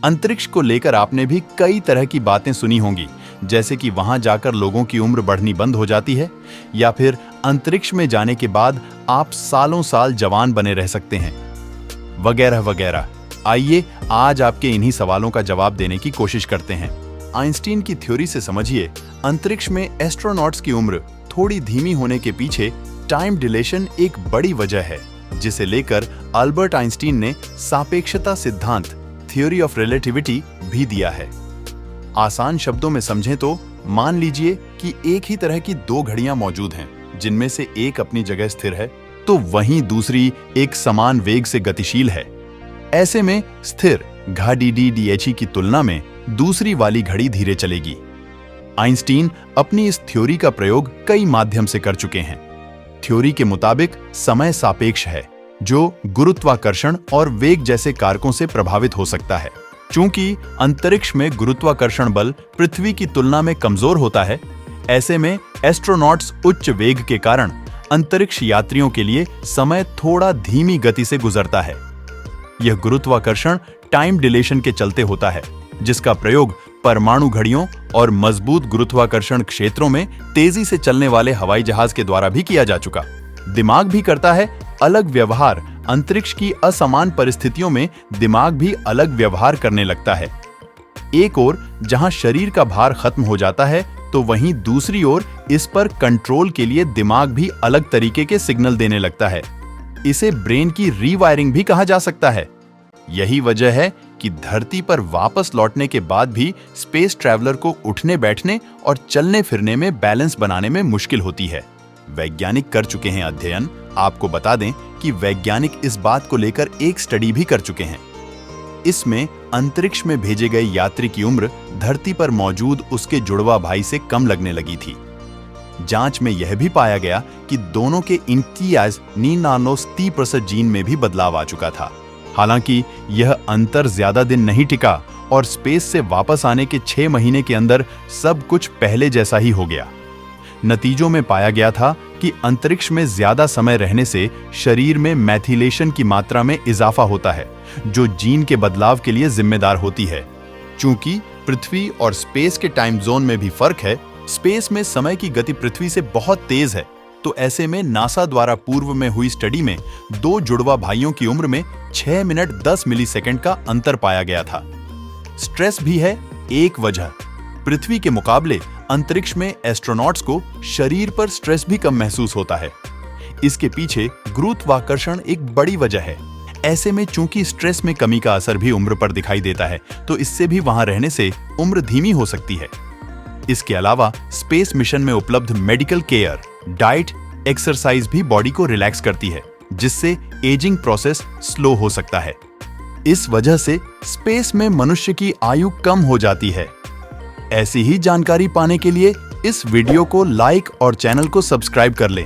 अंतरिक्ष को लेकर आपने भी कई तरह की बातें सुनी होंगी, जैसे कि वहां जाकर लोगों की उम्र बढ़नी बंद हो जाती है, या फिर अंतरिक्ष में जाने के बाद आप सालों साल जवान बने रह सकते हैं, वगैरह वगैरह। आइए आज आपके इन्हीं सवालों का जवाब देने की कोशिश करते हैं। आइंस्टीन की थ्योरी से समझिए, अंतरिक्ष में एस्ट्रोनॉट्स की उम्र थोड़ी धीमी होने के पीछे टाइम डिलेशन एक बड़ी वजह है, जिसे लेकर अल्बर्ट आइंस्टीन ने सापेक्षता सिद्धांत थ्योरी ऑफ रिलेटिविटी भी दिया है। आसान शब्दों में समझें तो मान लीजिए कि एक ही तरह की दो घड़ियां मौजूद हैं, जिनमें से एक अपनी जगह स्थिर है तो वहीं दूसरी एक समान वेग से गतिशील है। ऐसे में स्थिर घड़ी डी की तुलना में दूसरी वाली घड़ी धीरे चलेगी। आइंस्टीन अपनी इस थ्योरी का प्रयोग कई माध्यम से कर चुके हैं। थ्योरी के मुताबिक समय सापेक्ष है, जो गुरुत्वाकर्षण और वेग जैसे कारकों से प्रभावित हो सकता है। चूंकि अंतरिक्ष में गुरुत्वाकर्षण बल पृथ्वी की तुलना में कमजोर होता है, ऐसे में एस्ट्रोनॉट्स उच्च वेग के कारण अंतरिक्ष यात्रियों के लिए समय थोड़ा धीमी गति से गुजरता है। यह गुरुत्वाकर्षण टाइम डिलेशन के चलते होता है, जिसका प्रयोग परमाणु घड़ियों और मजबूत गुरुत्वाकर्षण क्षेत्रों में तेजी से चलने वाले हवाई जहाज के द्वारा भी किया जा चुका। दिमाग भी करता है अलग व्यवहार। अंतरिक्ष की असमान परिस्थितियों में दिमाग भी अलग व्यवहार करने लगता है। एक ओर जहां शरीर का भार खत्म हो जाता है, तो वहीं दूसरी ओर इस पर कंट्रोल के लिए दिमाग भी अलग तरीके के सिग्नल देने लगता है। इसे ब्रेन की रीवायरिंग भी कहा जा सकता है। यही वजह है कि धरती पर वापस लौटने के बाद भी स्पेस ट्रैवलर को उठने बैठने और चलने फिरने में बैलेंस बनाने में मुश्किल होती है। वैज्ञानिक कर चुके हैं अध्ययन। आपको बता दें कि वैज्ञानिक इस बात को लेकर एक स्टडी भी कर चुके हैं। इसमें अंतरिक्ष में भेजे गए यात्री की उम्र धरती पर मौजूद उसके जुड़वा भाई से कम लगने लगी थी। जांच में यह भी पाया गया कि दोनों के इंकियाज नीनानोस 30% जीन में भी बदलाव आ चुका था। हालांकि यह अंतर ज्यादा दिन नहीं टिका और स्पेस से वापस आने के 6 महीने के अंदर सब कुछ पहले जैसा ही हो गया। नतीजों में पाया गया था कि अंतरिक्ष में ज्यादा समय रहने से शरीर में मैथिलेशन की मात्रा में इजाफा होता है, जो जीन के बदलाव के लिए जिम्मेदार होती है। चूंकि पृथ्वी और स्पेस के टाइम जोन में भी फर्क है, स्पेस में समय की गति पृथ्वी से बहुत तेज है, तो ऐसे में नासा द्वारा पूर्व में हुई स्टडी में दो जुड़वा भाइयों की उम्र में 6 मिनट 10 मिलीसेकंड का अंतर पाया गया था। स्ट्रेस भी है एक वजह। पृथ्वी के मुकाबले अंतरिक्ष में एस्ट्रोनॉट्स को शरीर पर स्ट्रेस भी कम महसूस होता है। इसके पीछे गुरुत्वाकर्षण एक बड़ी वजह है। ऐसे में चूंकि स्ट्रेस में कमी का असर भी उम्र पर दिखाई देता है, तो इससे भी वहां रहने से उम्र धीमी हो सकती है। इसके अलावा स्पेस मिशन में उपलब्ध मेडिकल केयर, डाइट, एक्सरसाइज भी बॉडी को रिलैक्स करती है, जिससे एजिंग प्रोसेस स्लो हो सकता है। इस वजह से स्पेस में मनुष्य की आयु कम हो जाती है। ऐसी ही जानकारी पाने के लिए इस वीडियो को लाइक और चैनल को सब्सक्राइब कर लें।